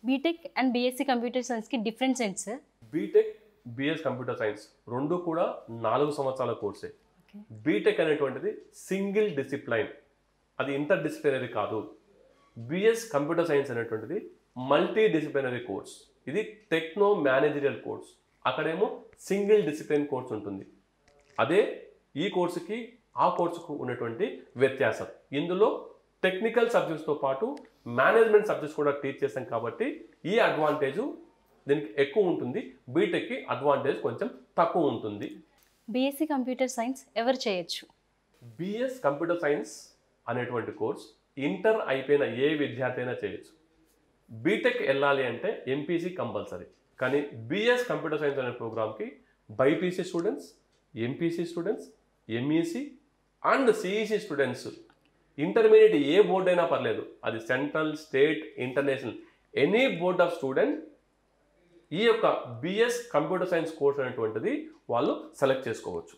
BTech and BSc computer సైన్స్కి difference ఏంటి sir? BTech BS computer science రెండు కూడా 4 సంవత్సరాల కోర్సే. బీటెక్ అనేటువంటిది సింగిల్ డిసిప్లైన్, అది ఇంటర్ డిసిప్లినరీ కాదు. బిఎస్ కంప్యూటర్ సైన్స్ అనేటువంటిది మల్టీ డిసిప్లినరీ కోర్స్, ఇది టెక్నో మేనేజరియల్ కోర్స్. అక్కడేమో సింగిల్ డిసిప్లిన్ కోర్స్ ఉంటుంది. అదే ఈ కోర్సుకి ఆ కోర్సుకు ఉన్నటువంటి వ్యత్యాసం. ఇందులో టెక్నికల్ సబ్జెక్ట్స్తో పాటు మేనేజ్మెంట్ సబ్జెక్ట్స్ కూడా టీచ్ చేస్తాం కాబట్టి ఈ అడ్వాంటేజ్ దీనికి ఎక్కువ ఉంటుంది. బీటెక్కి అడ్వాంటేజ్ కొంచెం తక్కువ ఉంటుంది. బీఎస్సీ కంప్యూటర్ సైన్స్ ఎవరు చేయొచ్చు? బిఎస్ కంప్యూటర్ సైన్స్ అనేటువంటి కోర్స్ ఇంటర్ అయిపోయిన ఏ విద్యార్థి అయినా చేయొచ్చు. బీటెక్ వెళ్ళాలి అంటే ఎంపీసీ కంపల్సరీ. కానీ బిఎస్ కంప్యూటర్ సైన్స్ అనే ప్రోగ్రామ్కి BiPC students, MPC students, MEC and CEC students, intermediate A board అయినా పర్లేదు, అది central, state, international, any board of student ఈ యొక్క బిఎస్ కంప్యూటర్ సైన్స్ కోర్స్ అనేటువంటిది వాళ్ళు సెలెక్ట్ చేసుకోవచ్చు.